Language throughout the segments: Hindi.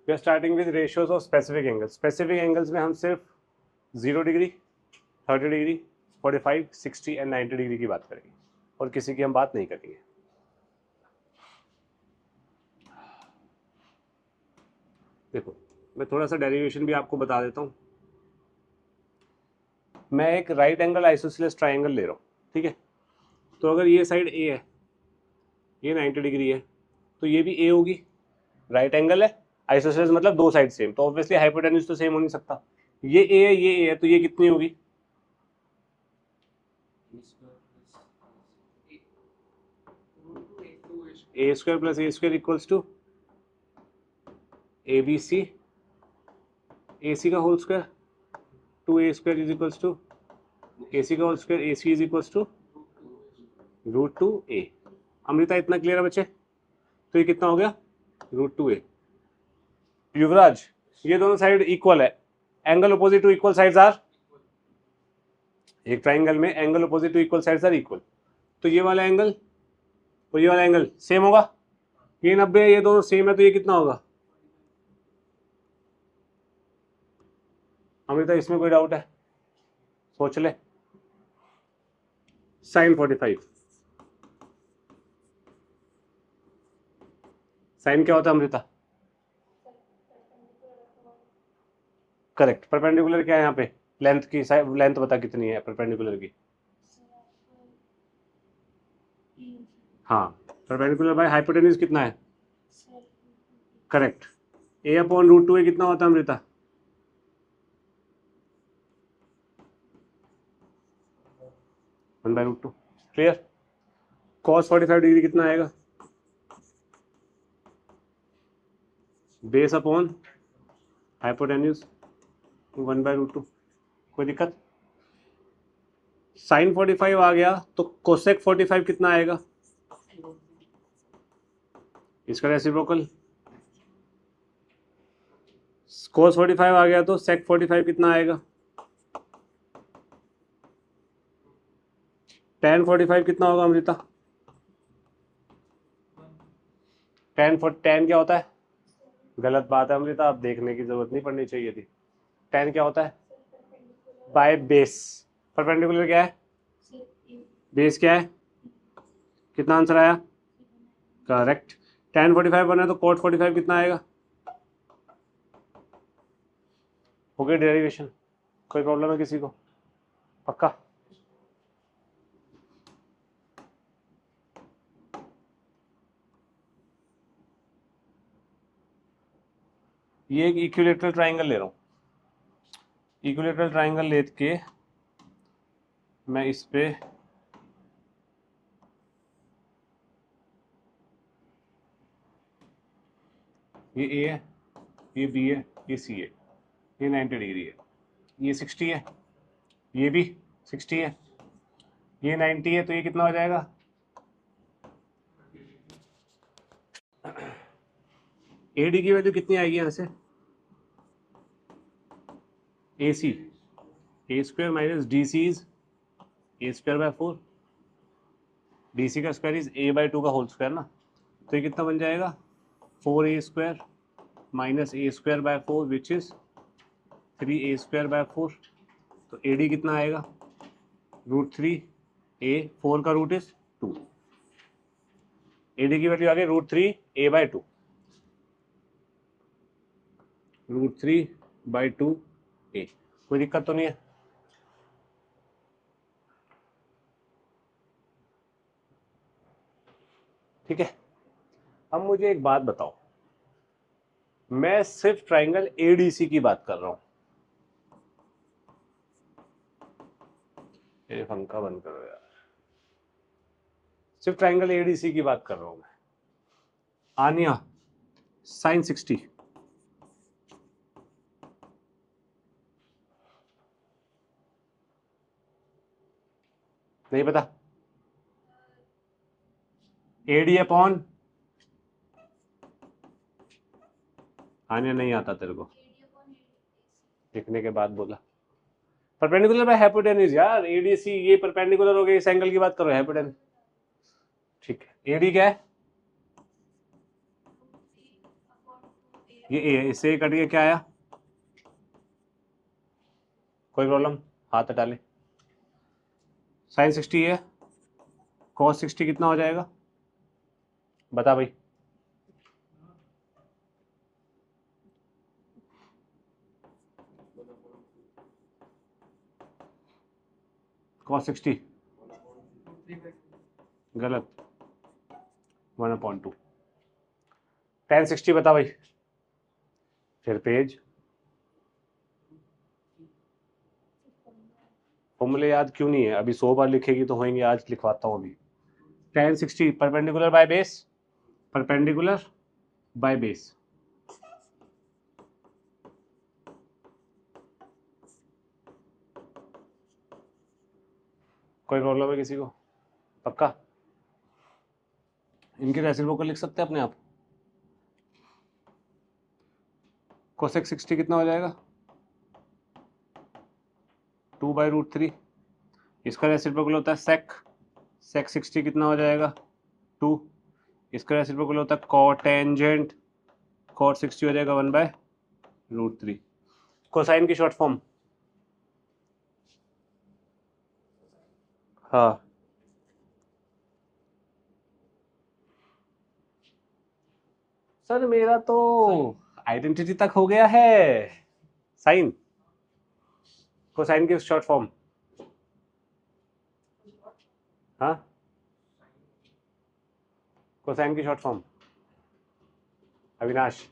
We are starting with ratios of specific angles. Specific angles में हम सिर्फ 0 डिग्री, 30 डिग्री, 45, 60 एंड 90 डिग्री की बात करेंगे और किसी की हम बात नहीं करेंगे। देखो मैं थोड़ा सा डेरिवेशन भी आपको बता देता हूँ। मैं एक राइट एंगल आइसोसेलेस ट्राइंगल ले रहा हूँ, ठीक है। तो अगर ये साइड ए है, ये 90 डिग्री है, तो ये भी ए होगी। राइट एंगल है, आइसोसेलेस मतलब दो साइड सेम, तो ऑब्वियसली हाइपोटेन्यूज तो सेम हो नहीं सकता। ये ए है, ये ए है, तो ये कितनी होगी? A square plus A square equals to A B C, A C का whole square, 2a square is equals to A C का whole square, A C is equals to √2a। Amrita इतना क्लियर है बच्चे? तो ये कितना हो गया? √2a। युवराज ये दोनों साइड इक्वल है, angle opposite to equal sides are, एक ट्राइंगल में angle opposite to equal sides are equal, तो ये वाला एंगल और ये वाला एंगल सेम होगा। ये 90 है, ये दोनों सेम है, तो ये कितना होगा? अमृता इसमें कोई डाउट है? सोच ले। साइन 45, साइन क्या होता है अमृता? करेक्ट। परपेंडिकुलर क्या है यहाँ पे? लेंथ की, लेंथ बता कितनी है परपेंडिकुलर की? हाँ, परपेंडिकुलर बाय हाइपोटेन्यूज कितना है? करेक्ट। a अपॉन √2a कितना होता है Amrita? One by √2। Clear? cos 45 degree कितना आएगा? Base upon hypotenuse 1 by √2। कोई दिक्कत? साइन 45 आ गया तो कोसेक 45 कितना आएगा? इसका रेसिप्रोकल। cos 45 आ गया तो sec 45 कितना आएगा? tan 45 कितना होगा अमृता? tan क्या होता है? गलत बात है अमृता, अब देखने की जरूरत नहीं पड़नी चाहिए थी। tan क्या होता है? By base. परपेंडिकुलर क्या है? बेस क्या है? कितना आंसर आया? करेक्ट। tan 45 बना तो cot 45 कितना आएगा? हो गया डेरिवेशन। कोई प्रॉब्लम है किसी को? पक्का? ये एक इक्विलेटरल ट्राइंगल ले रहा हूँ। इक्विलेटरल ट्राइंगल लेके मैं इस पे ये ए है, ये बी है, ये सी है, ये 90 डिग्री है, ये 60 है, ये भी 60 है, ये 90 है, तो ये कितना हो जाएगा? ए डी की वैल्यू कितनी आएगी यहाँ से? A C, A square minus D C is A square by 4, D C का स्क्वायर इज ए बाय 2 का होल स्क्वायर ना, तो ये कितना बन जाएगा? 4a square minus A square by 4 which is 3a square by 4। तो ए डी कितना आएगा? √3a, 4 का रूट इज 2। ए डी की वैल्यू आ गई √3a बाय 2, √3/2a। कोई दिक्कत तो नहीं है? ठीक है। अब मुझे एक बात बताओ, मैं सिर्फ ट्राइंगल एडीसी की बात कर रहा हूं। ये पंखा बंद करो यार। सिर्फ ट्राइंगल एडीसी की बात कर रहा हूं मैं। आनिया साइन 60, नहीं पता? एडी अपॉन, आनिया नहीं आता तेरे को? लिखने के बाद बोला परपेंडिकुलर बाय हाइपोटेन्यूज यार। एडीसी ये परपेंडिकुलर हो गया, इस एंगल की बात करो, हाइपोटेन्यूज। ठीक है, एडी क्या है? ये ए है, इससे कट के क्या आया, कोई प्रॉब्लम, हाथ हटा ले। साइन 60 है, कॉस 60 कितना हो जाएगा, बता भाई। कॉस 60 गलत, 1/2। tan 60 बता भाई, फिर पेज। फॉर्मूले याद क्यों नहीं है, अभी 100 बार लिखेगी तो होंगे, आज लिखवाता हूँ अभी। tan 60 perpendicular by base, perpendicular by base. कोई प्रॉब्लम है किसी को, पक्का? इनके रेसिप्रोकल लिख सकते हैं अपने आप। कोसेक 60 कितना हो जाएगा, 2/√3। इसका रेसिप्रोकल होता है सेक, सेक 60 कितना हो जाएगा, 2। इसका रेसिप्रोकल होता है कॉट टेंजेंट, कॉट 60 हो जाएगा 1/√3। कोसाइन की शॉर्ट फॉर्म, हाँ सर मेरा तो आइडेंटिटी तक हो गया है। साइन, कोसाइन की शॉर्ट फॉर्म, हाँ कोसाइन की शॉर्ट फॉर्म, अविनाश।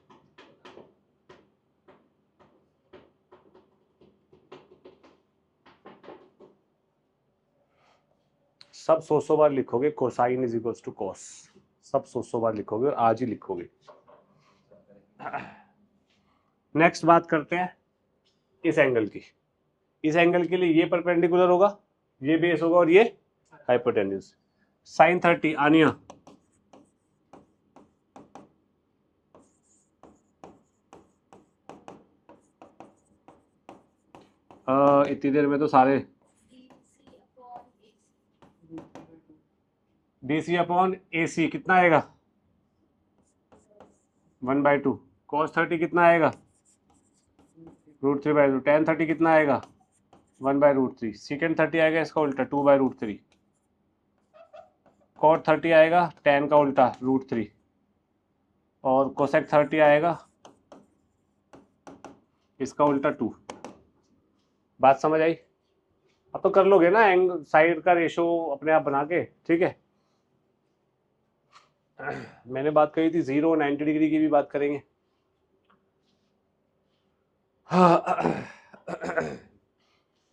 सब 100 बार लिखोगे cosine is equals to cos, सब 100 बार लिखोगे और आज ही लिखोगे। नेक्स्ट बात करते हैं इस एंगल की। इस एंगल के लिए ये परपेंडिकुलर होगा, ये बेस होगा और ये हाइपोटेन्यूज। साइन 30 आनिया, इतनी देर में तो सारे DC/AC कितना आएगा, 1/2। cos 30 कितना आएगा, √3/2। tan 30 कितना आएगा, 1/√3। secant 30 आएगा इसका उल्टा, 2/√3। cot 30 आएगा tan का उल्टा √3, और cosec 30 आएगा इसका उल्टा 2। बात समझ आई? अब तो कर लोगे ना एंगल साइड का रेशो अपने आप बना के, ठीक है। मैंने बात कही थी 0 90 डिग्री की भी बात करेंगे।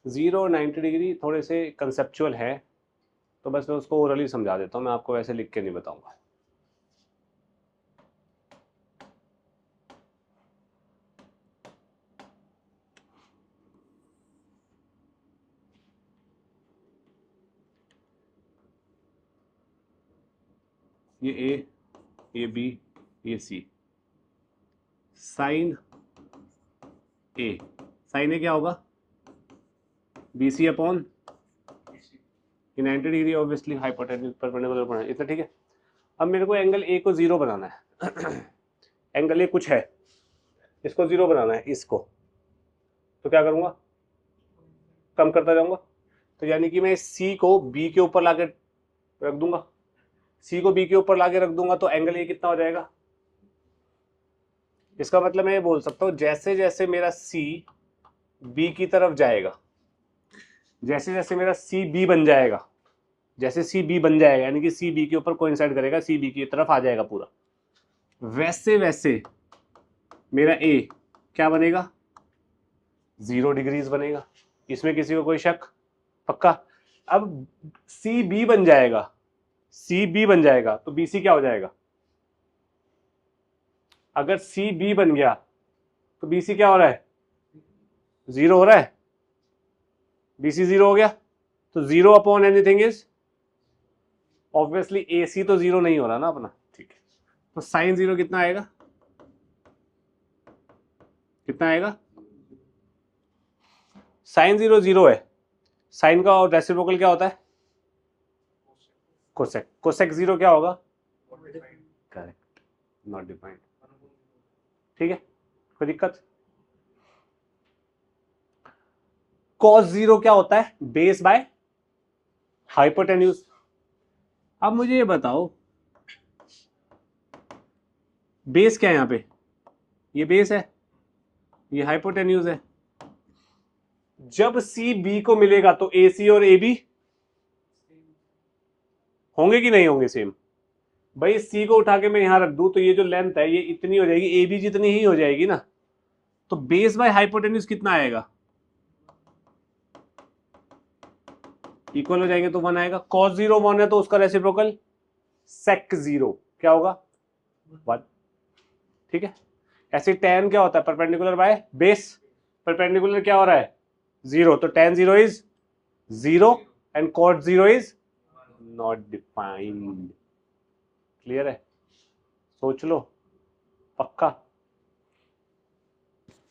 0 90 डिग्री थोड़े से कंसेप्चुअल है, तो बस मैं उसको ओरली समझा देता हूँ, मैं आपको वैसे लिख के नहीं बताऊंगा। ये ए, ये बी, ये सी। साइन ए, साइन ए क्या होगा, BC/, ये 90 डिग्री ऑब्वियसली हाइपोटेन्यूज परपेंडिकुलर बना है, इतना ठीक है। अब मेरे को एंगल ए को 0 बनाना है। एंगल ए कुछ है, इसको 0 बनाना है इसको, तो क्या करूंगा, कम करता जाऊंगा। तो यानी कि मैं सी को बी के ऊपर लाके रख दूंगा, सी को बी के ऊपर लाके रख दूंगा, तो एंगल ए कितना हो जाएगा। इसका मतलब मैं ये बोल सकता हूं जैसे जैसे मेरा सी बी की तरफ जाएगा, जैसे जैसे मेरा सी बी बन जाएगा, जैसे सी बी बन जाएगा यानी कि सी बी के ऊपर कोइंसाइड करेगा, सी बी की तरफ आ जाएगा पूरा, वैसे वैसे मेरा ए क्या बनेगा, 0 डिग्रीज बनेगा। इसमें किसी को कोई शक, पक्का? अब सी बी बन जाएगा, सी बी बन जाएगा तो बी सी क्या हो जाएगा, अगर सी बी बन गया तो बी सी क्या हो रहा है, 0 हो रहा है, बी सी 0 हो गया, तो 0/एनीथिंग इज ऑब्वियसली ए सी, तो 0 नहीं हो रहा ना अपना, ठीक है। तो साइन 0 कितना आएगा, कितना आएगा, साइन 0 0 है। साइन का और रेसिप्रोकल क्या होता है, कोसेक, कोसेक 0 क्या होगा, करेक्ट, नॉट डिफाइंड, ठीक है। कोई दिक्कत? cos 0 क्या होता है? Base by hypotenuse. अब मुझे ये बताओ बेस क्या है यहां पे? ये बेस है, ये हाइपोटेन्यूज है। जब सी बी को मिलेगा तो ए सी और ए बी होंगे कि नहीं होंगे सेम? भाई सी को उठा के मैं यहां रख दूं तो ये जो लेंथ है ये इतनी हो जाएगी, ए बी जितनी ही हो जाएगी ना। तो बेस बाय हाइपोटेन्यूज कितना आएगा? इक्वल हो जाएंगे तो 1 आएगा। cos 0 1 है तो उसका रेसिप्रोकल sec 0 क्या होगा? 1। ठीक है। ऐसे tan क्या होता है? Perpendicular by base. परपेंडिकुलर क्या हो रहा है? 0, तो tan 0 is 0 and cot 0 is not defined. Clear है? सोच लो, पक्का?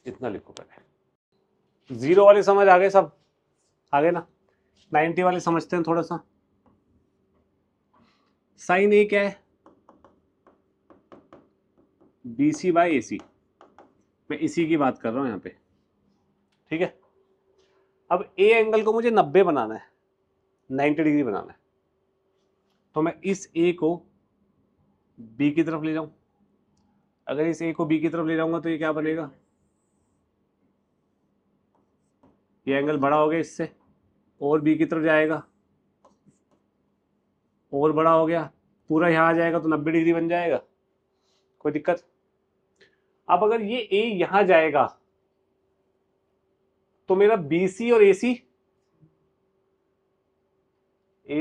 इतना लिखो पहले। 0 वाले समझ आ गए सब? आ गए ना? 90 वाले समझते हैं थोड़ा सा। साइन ए क्या है? बी सी बाई ए सी। मैं इसी की बात कर रहा हूं यहां पे। ठीक है। अब ए एंगल को मुझे 90 बनाना है, 90 डिग्री बनाना है। तो मैं इस ए को बी की तरफ ले जाऊं। अगर इस ए को बी की तरफ ले जाऊंगा तो ये क्या बनेगा? ये एंगल बड़ा हो गया इससे, और बी की तरफ जाएगा, और बड़ा हो गया, पूरा यहां आ जाएगा तो 90 डिग्री बन जाएगा। कोई दिक्कत? अब अगर ये ए यहां जाएगा तो मेरा बी सी और ए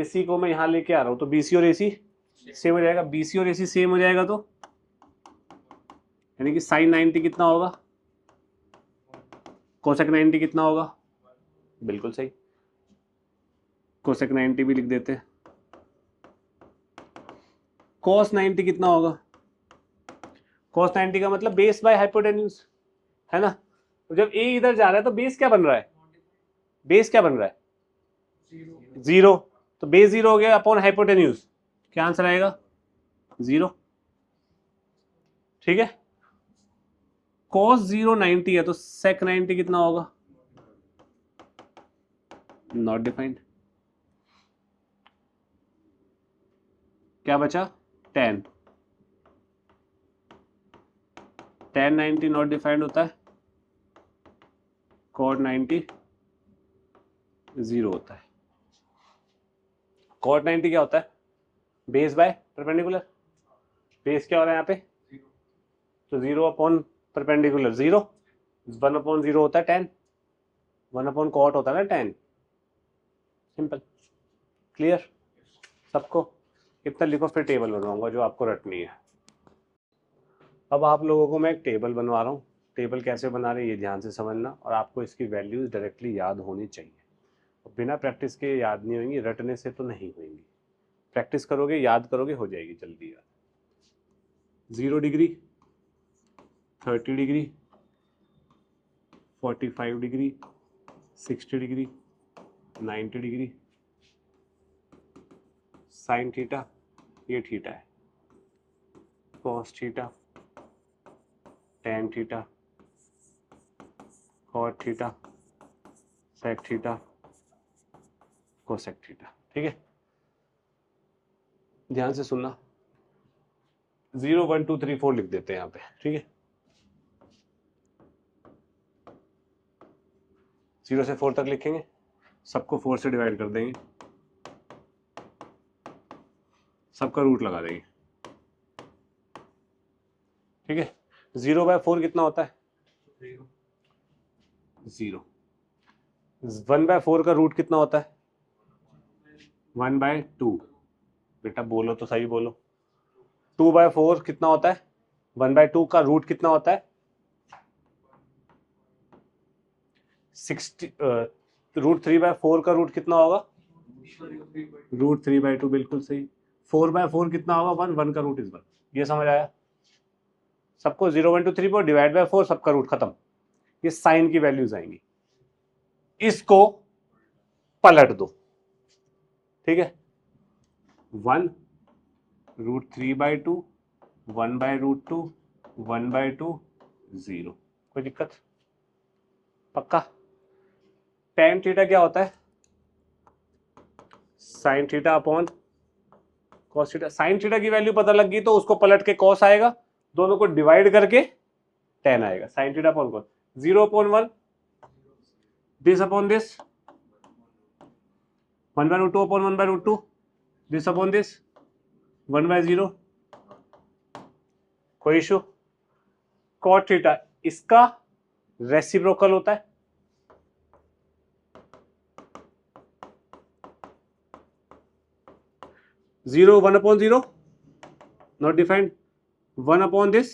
सी को मैं यहां लेके आ रहा हूं तो बी सी और ए सी सेम हो जाएगा। बी सी और ए सी सेम हो जाएगा तो यानी कि साइन 90 कितना होगा? कोसेक 90 कितना होगा? बिल्कुल सही, कोसेक 90 भी लिख देते हैं। cos 90 कितना होगा? cos 90 का मतलब बेस बाय हाइपोटेन्यूज है ना। तो जब ए इधर जा रहा है तो बेस क्या बन रहा है? बेस क्या बन रहा है? 0। तो बेस 0 हो गया अपॉन हाइपोटेन्यूज, क्या आंसर आएगा? 0। ठीक है। cos 0 90 है तो sec 90 कितना होगा? Not defined. क्या बचा? tan 90 नॉट डिफाइंड होता है, cot 90 0 होता है। cot 90 क्या होता है? Base by perpendicular. बेस क्या हो रहा है यहाँ पे? तो 0 अपॉन परपेंडिकुलर 0, 1 अपॉन 0 होता है tan, 1 अपॉन cot होता है ना tan। सिंपल। क्लियर सबको? इतना लिखो, फिर टेबल बनवाऊंगा जो आपको रटनी है। अब आप लोगों को मैं एक टेबल बनवा रहा हूँ। टेबल कैसे बना रहे हैं ये ध्यान से समझना, और आपको इसकी वैल्यूज डायरेक्टली याद होनी चाहिए। बिना प्रैक्टिस के याद नहीं होंगी, रटने से तो नहीं होंगी। प्रैक्टिस करोगे, याद करोगे, हो जाएगी जल्दी याद। 0 degree, 30 degree, 45 degree, 60 degree, 90 degree, sine theta, ये थीटा है, cos theta, tan theta, cot theta, sec theta, cosec theta. ठीक है, ध्यान से सुनना। 0 1 2 3 4 लिख देते हैं यहाँ पे। ठीक है, 0 से 4 तक लिखेंगे, सबको 4 से डिवाइड कर देंगे, सबका रूट लगा देंगे। ठीक है, 0 बाय 4 कितना होता है? 0। 1 बाय 4 का रूट कितना होता है? 1 बाय 2। बेटा बोलो तो सही बोलो। 2 बाय 4 कितना होता है? 1 बाय 2 का रूट कितना होता है? 60। रूट 3 बाय 4 का रूट कितना होगा? रूट 3 बाय 2, बिल्कुल सही। 4 बाय 4 कितना होगा? 1, 1 का रूट इज 1। ये समझ आया सबको? 0 1 2 3 4 डिवाइड बाय 4, सबका रूट खत्म। ये साइन की वैल्यूज आएंगी, इसको पलट दो। ठीक है, 1 root 3 by 2, 1 by root 2, 1 by 2, 0। कोई दिक्कत? पक्का? tan थीटा क्या होता है? sin theta upon cos theta. sin theta की वैल्यू पता लग गई तो उसको पलट के cos आएगा, दोनों को डिवाइड करके tan आएगा। sin theta upon cos 0/1 this upon this 1/√2 upon 1/√2 this upon this 1/0। कोई इशू? cot थीटा इसका रेसिप्रोकल होता है, zero 1/0 not defined, 1/this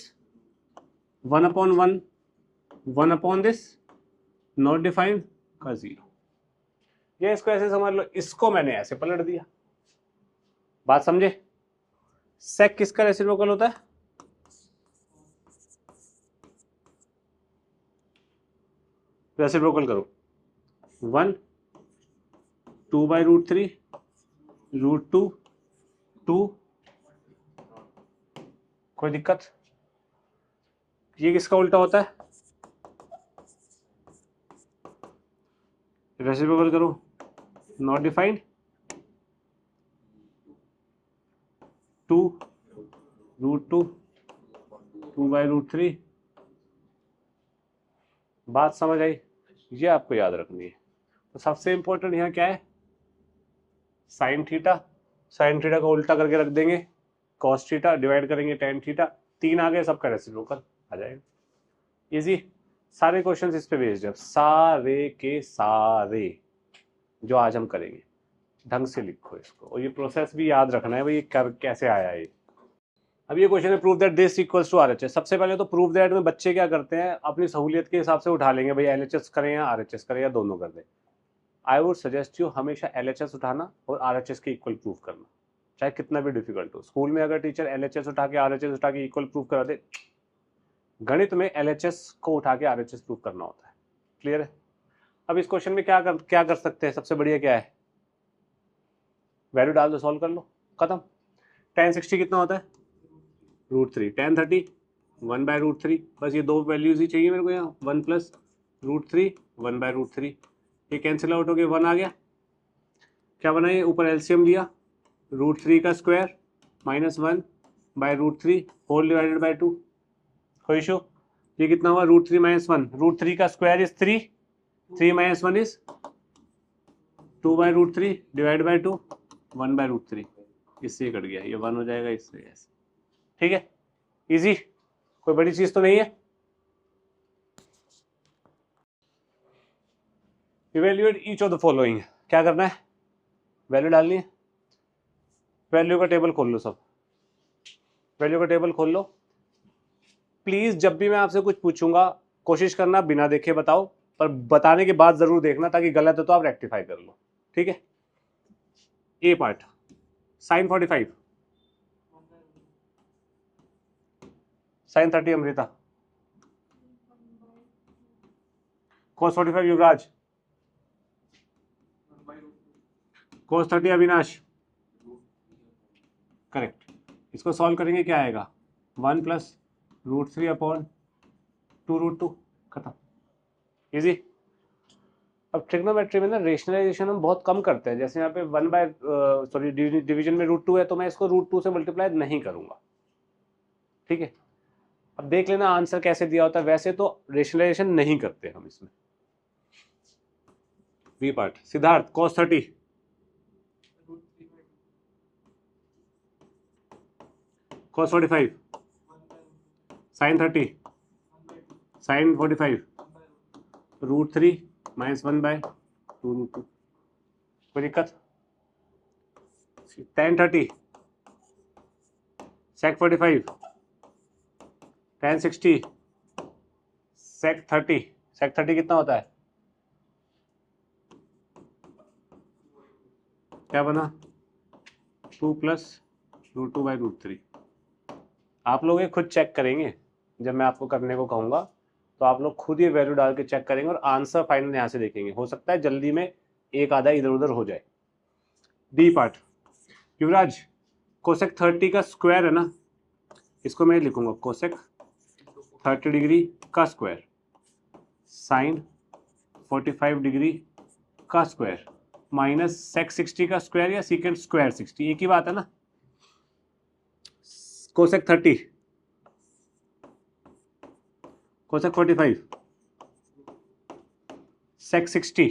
1/1 1/this not defined का 0। ये इसको ऐसे समझ लो, इसको मैंने ऐसे पलट दिया। बात समझे? सेक किसका रेसिप्रोकल होता है? रेसिप्रोकल करो 1 2/√3 √2 2। कोई दिक्कत? ये किसका उल्टा होता है? रेसिप्रोकल करो नॉट डिफाइंड 2 2/√3। बात समझ आई? ये आपको याद रखनी है। तो सबसे इंपॉर्टेंट यहाँ क्या है? Sine theta. साइन थीटा को उल्टा करके रख देंगे, कॉस थीटा डिवाइड करेंगे tan थीटा, 3 आ गए, सबका रेसिप्रोकल आ जाएगा। इजी। सारे क्वेश्चंस इस पे बेस्ड है, सारे के सारे जो आज हम करेंगे। ढंग से लिखो इसको, और ये प्रोसेस भी याद रखना है भाई, ये कर कैसे आया ये। अब ये क्वेश्चन है prove that this equals to RHS. सबसे पहले तो प्रूव दैट में बच्चे क्या करते हैं, अपनी सहूलियत के हिसाब से उठा लेंगे, भाई एलएचएस करें या आरएचएस करें या दोनों कर दें। आई वुड सजेस्ट यू हमेशा एलएचएस उठाना और आरएचएस के इक्वल प्रूव करना, चाहे कितना भी डिफिकल्ट हो। स्कूल में अगर टीचर एलएचएस उठा के आरएचएस उठा के इक्वल प्रूव करा दे, गणित में एलएचएस को उठा के आरएचएस प्रूव करना होता है। क्लियर है? अब इस क्वेश्चन में क्या कर सकते हैं? सबसे बढ़िया क्या है, वैल्यू डाल दो, सॉल्व कर लो, खत्म। tan 60 कितना होता है? √3। tan 30 1/√3। बस ये दो वैल्यूज ही चाहिए मेरे को यहाँ, 1 + √3 1/√3। ये कैंसिल आउट हो गया, 1 आ गया। क्या बना ये? ऊपर एलसीएम लिया, √3 का स्क्वायर -1/√3 होल डिवाइडेड बाय 2। कोई इशू? ये कितना हुआ? √3 - 1। √3 का square is 3, 3 - 1 is 2/√3 divide by 2 1/√3। इससे कट गया, ये 1 हो जाएगा, इससे ऐसे। ठीक है, इजी, कोई बड़ी चीज तो नहीं है। Evaluate each of the following. क्या करना है? वैल्यू डालनी है। वैल्यू का टेबल खोल लो, सब वैल्यू का टेबल खोल लो। प्लीज जब भी मैं आपसे कुछ पूछूंगा कोशिश करना बिना देखे बताओ, पर बताने के बाद जरूर देखना, ताकि गलत है तो आप रेक्टिफाई कर लो। ठीक है? A part, sin 45, sin 30 Amrita, cos 45 Yuvraj, cos 30 Avinash. Correct. इसको सॉल्व करेंगे, क्या आएगा? 1 + √3 अपॉन 2√2। खत्म, इजी। अब ट्रिग्नोमेट्री में ना रेशनलाइजेशन हम बहुत कम करते हैं। जैसे यहाँ पे डिवीजन में √2 है, तो मैं इसको √2 से मल्टीप्लाई नहीं करूंगा। ठीक है? अब देख लेना आंसर कैसे दिया होता है। वैसे तो रेशनलाइजेशन नहीं करते हम इसमें। B part, Siddharth, cos 30, cos 45, sin 30, sin 45, √3 - 1/√2। कोई दिक्कत? tan 30, sec 45, tan 60, sec 30। sec 30 कितना होता है? क्या बना? 2 + √2/√3। आप लोग ये खुद चेक करेंगे, जब मैं आपको करने को कहूँगा तो आप लोग खुद ये वैल्यू डाल के चेक करेंगे और आंसर फाइनल यहाँ से देखेंगे। हो सकता है जल्दी में एक आधा इधर उधर हो जाए। डी पार्ट, युवराज, कोसेक 30 का स्क्वायर है ना, इसको मैं लिखूंगा कोसेक 30 डिग्री का स्क्वायर। साइन 45 डिग्री का स्क्वायर माइनस सेक 60 का स्क्वायर या सीकेंड स्क्वायर 60, एक ही बात है ना। कोसेक 30, कोसेक 45, सेक 60,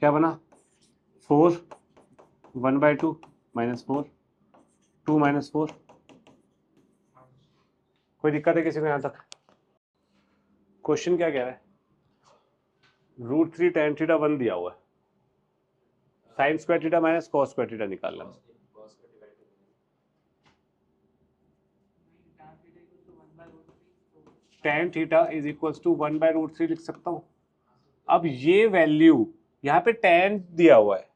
क्या बना 4 1/2 -4 2 -4। कोई दिक्कत है किसी को यहाँ तक? क्वेश्चन क्या कह रहा है? √3 tan थीटा 1 दिया हुआ है, sine square theta minus cos square theta निकालना। tan theta is equals to 1/√3 लिख सकता हूँ। अब ये वैल्यू यहाँ पे tan दिया हुआ है,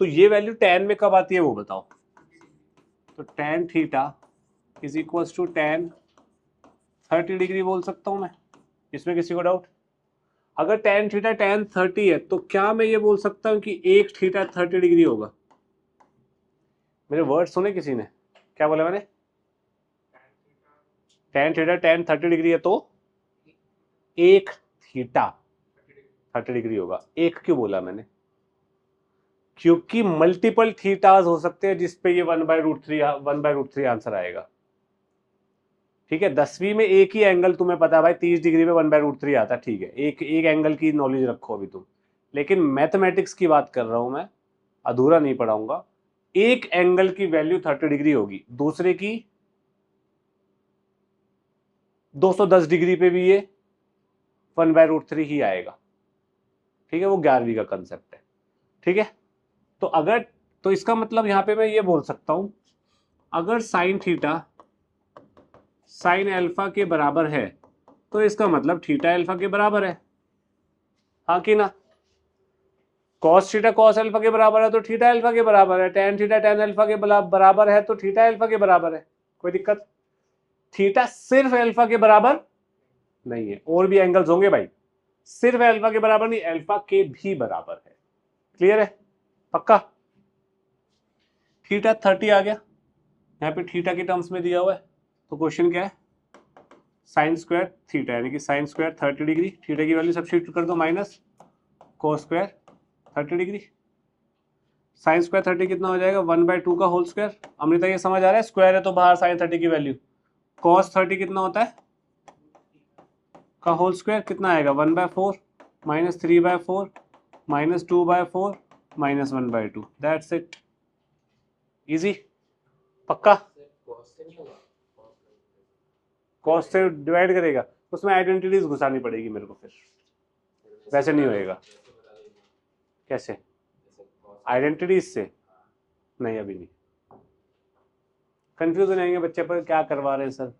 तो ये वैल्यू tan में कब आती है वो बताओ। तो tan theta is equals to tan 30 degree बोल सकता हूँ मैं, इसमें किसी को डाउट? अगर tan थीटा tan 30 है तो क्या मैं ये बोल सकता हूँ कि एक थीटा 30 डिग्री होगा? मेरे वर्ड सुने किसी ने? क्या बोला मैंने? tan थीटा tan 30 डिग्री है तो एक थीटा 30 डिग्री होगा। एक क्यों बोला मैंने? क्योंकि मल्टीपल थीटाज हो सकते हैं जिसपे ये 1/√3 आंसर आएगा। ठीक है, 10वीं में एक ही एंगल तुम्हें पता है भाई 30 डिग्री में 1/√3 आता है, ठीक है, एक एंगल की नॉलेज रखो अभी तुम। लेकिन मैथमेटिक्स की बात कर रहा हूं मैं, अधूरा नहीं पढ़ाऊंगा। एक एंगल की वैल्यू 30 डिग्री होगी, दूसरे की 210 डिग्री पे भी ये 1/√3 ही आएगा। ठीक है, वो 11वीं का कंसेप्ट है। ठीक है, तो अगर, तो इसका मतलब यहां पे मैं ये बोल सकता हूं, अगर साइन थीटा साइन अल्फा के बराबर है तो इसका मतलब थीटा अल्फा के बराबर है, हाँ कि ना? कॉस थीटा कॉस अल्फा के बराबर है तो थीटा अल्फा के बराबर है, टैन थीटा टैन अल्फा के बराबर है तो थीटा अल्फा के बराबर है। कोई दिक्कत? थीटा सिर्फ अल्फा के बराबर नहीं है, और भी एंगल्स होंगे भाई, सिर्फ अल्फा के बराबर नहीं, अल्फा के भी बराबर है। क्लियर है? पक्का? थीटा 30 आ गया, यहाँ पे थीटा के टर्म्स में दिया हुआ है, तो क्वेश्चन क्या है? साइन स्क्वायर थीटा, यानी कि साइन स्क्वायर 30 डिग्री, थीटा की वैल्यू सब्स्टिट्यूट कर दो minus cos square 30 degree. Sine square 30 कितना हो जाएगा? 1/2 का होल स्क्वायर। अमृता ये समझ आ रहा है? स्क्वायर है तो बाहर साइन 30 की वैल्यू। कॉस 30 कितना होता है? का होल स्क्वायर कितना आएगा? 1/4 -3/4 -2/4 -1/2। That's it, easy. पक्का? कॉस से डिवाइड करेगा, उसमें आइडेंटिटीज घुसानी पड़ेगी मेरे को, फिर वैसे नहीं होएगा। कैसे? आइडेंटिटीज से नहीं, अभी नहीं। कंफ्यूज हो जाएंगे बच्चे, पर क्या करवा रहे हैं सर,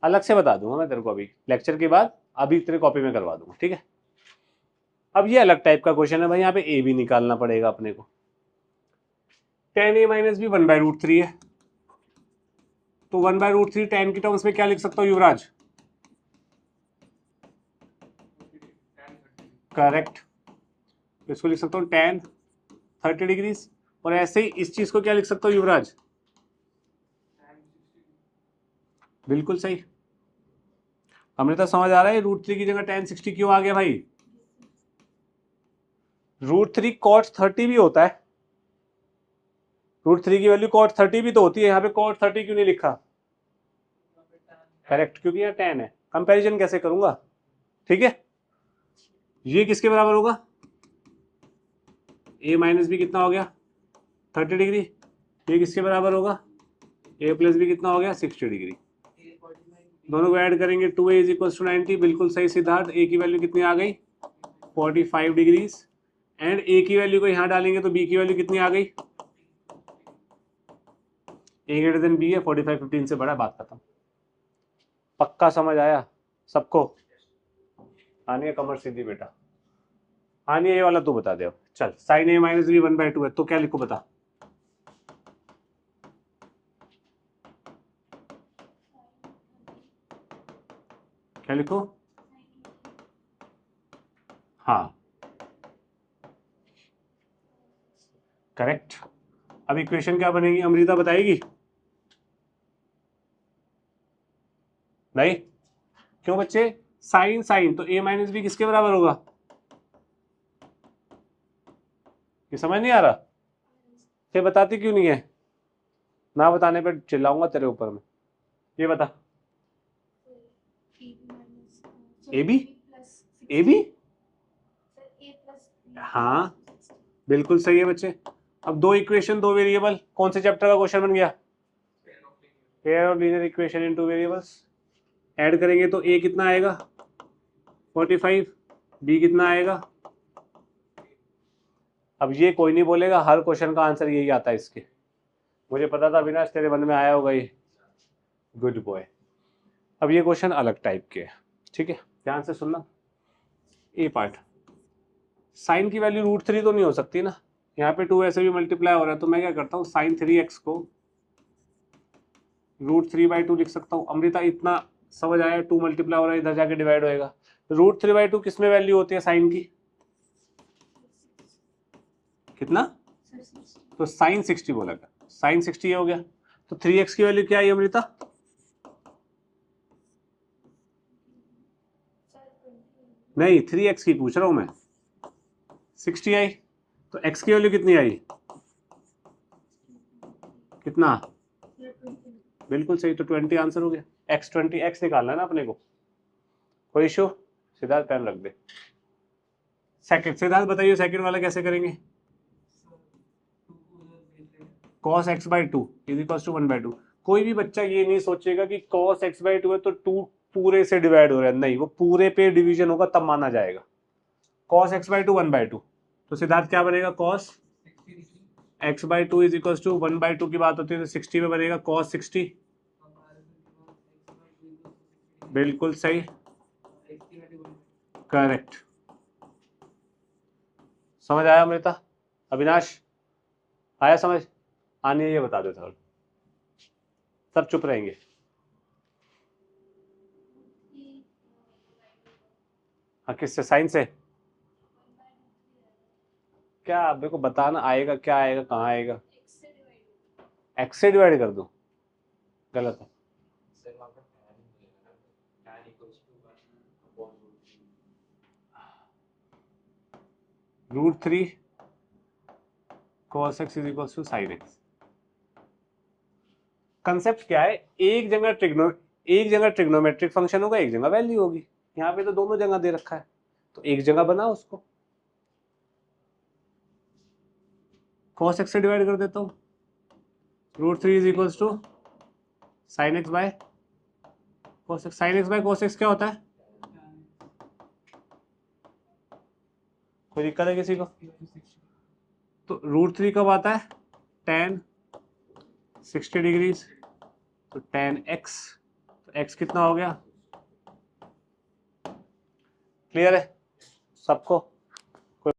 अलग से बता दूंगा मैं तेरे को अभी लेक्चर के बाद, अभी तेरे कॉपी में करवा दूंगा। ठीक है, अब ये अलग टाइप का क्वेश्चन है भाई, यहाँ पे ए भी निकालना पड़ेगा अपने को। tan a माइनस भी 1/√3 है, तो 1/√3 tan की टर्म्स में क्या लिख सकता हूँ युवराज? करेक्ट, इसको लिख सकता हूँ tan 30 डिग्रीज। और ऐसे ही इस चीज को क्या लिख सकता हूँ युवराज? बिल्कुल सही। अमृता समझ आ रहा है √3 की जगह tan 60 क्यों आ गया भाई? √3 cot 30 भी होता है, √3 की वैल्यू cot 30 भी तो होती है, यहाँ पे cot 30 क्यों नहीं लिखा? करेक्ट, क्योंकि यहाँ tan है। कंपैरिजन कैसे करूंगा? ठीक है, ये किसके बराबर होगा? a माइनस भी कितना हो गया? 30 डिग्री। ये किसके बराबर होगा? a प्लस भी कितना हो गया? 60 डिग्री। दोनों को ऐड करेंगे 2a इज इक्वल टू 90। बिल्कुल सही सिद्धार्थ, a की वैल्यू कितनी आ गई? 45 डिग्रीज। एंड a की वैल्यू को यहाँ डालेंगे तो b की वैल्यू कितनी आ गई? a ग्रेटर देन b है, 45 15 से बड़ा, बात खत्म। पक्का समझ आया सबको? आनी है कमर सीधी बेटा, आनी है, ये वाला तू बता दे अब। चल, साइन a माइनस बी 1/2 है, तो क्या लिखो बता? क्या लिखो? हाँ, करेक्ट। अब इक्वेशन क्या बनेगी? अमृता बताएगी। नहीं, क्यों बच्चे? साइन साइन, तो a माइनस बी किसके बराबर होगा? ये समझ नहीं आ रहा? फिर बताती क्यों नहीं है? ना बताने पर चिल्लाऊंगा तेरे ऊपर में। ये बता, ए बी, ए बी, हाँ बिल्कुल सही है बच्चे। अब दो इक्वेशन दो वेरिएबल, कौन से चैप्टर का क्वेश्चन बन गया? Pair of linear equation in two variables. Add करेंगे तो a कितना आएगा? 45, b कितना आएगा? अब ये कोई नहीं बोलेगा हर क्वेश्चन का आंसर यही आता है इसके, मुझे पता था अविनाश तेरे मन में आया होगा ये, गुड बॉय। अब ये क्वेश्चन अलग टाइप के है, ठीक है, ध्यान से सुनना। ए पार्ट, साइन की वैल्यू √3 तो नहीं हो सकती ना, यहाँ पे 2 ऐसे भी मल्टीप्लाई हो रहा है, तो मैं क्या करता हूँ साइन 3x को √3/2 लिख सकता हूँ। अमृता इतना समझ आया? 2 मल्टीप्लाई हो रहा है, इधर जाके डिवाइड होएगा। √3/2 किस में वैल्यू होती है साइन की? कितना? तो साइन 60 बोलेगा, साइन 60 हो गया। तो 3x की वैल्यू क्या आई अमृता? नहीं 3x की पूछ रहा हूं मैं, 60 आई। तो x की वैल्यू कितनी आई? कितना? बिल्कुल सही, तो 20 आंसर हो गया। x20 x निकालना है ना अपने को, कोई इशू? सिद्धार्थ पेन रख दे। सेकंड, सिद्धार्थ बताइए सेकंड वाला कैसे करेंगे? cos x/2 is equal to 1/2। कोई भी बच्चा ये नहीं सोचेगा कि cos x/2 है तो 2 पूरे से डिवाइड हो रहा है, नहीं, वो पूरे पे डिवीजन होगा तब माना जाएगा। cos x/2 1/2, तो सिद्धार्थ क्या बनेगा? cos x/2 is equal to 1/2 की बात होती है तो 60 में बनेगा cos 60। बिल्कुल सही, करेक्ट। समझ आया अमृता? अविनाश आया समझ? आने ये बता दो सर, सब चुप रहेंगे। हाँ किससे? साइन से? क्या मेरे को बताना, आएगा क्या आएगा, कहाँ आएगा? x से डिवाइड कर दूं? गलत है। √3 cos x is equal to sine x. Concept क्या है? एक जगह ट्रिग्नोमेट्रिक फंक्शन होगा, एक जगह वैल्यू होगी। यहाँ पे तो दोनों जगह दे रखा है, तो एक जगह बना उसको cos x से डिवाइड कर देता हूँ। √3 is equal to sine x by cos x। Sine x by cos x क्या होता है? कोई दिक्कत है किसी को? तो √3 कब आता है? tan 60 डिग्रीज, तो tan x, तो x कितना हो गया? क्लियर है सबको?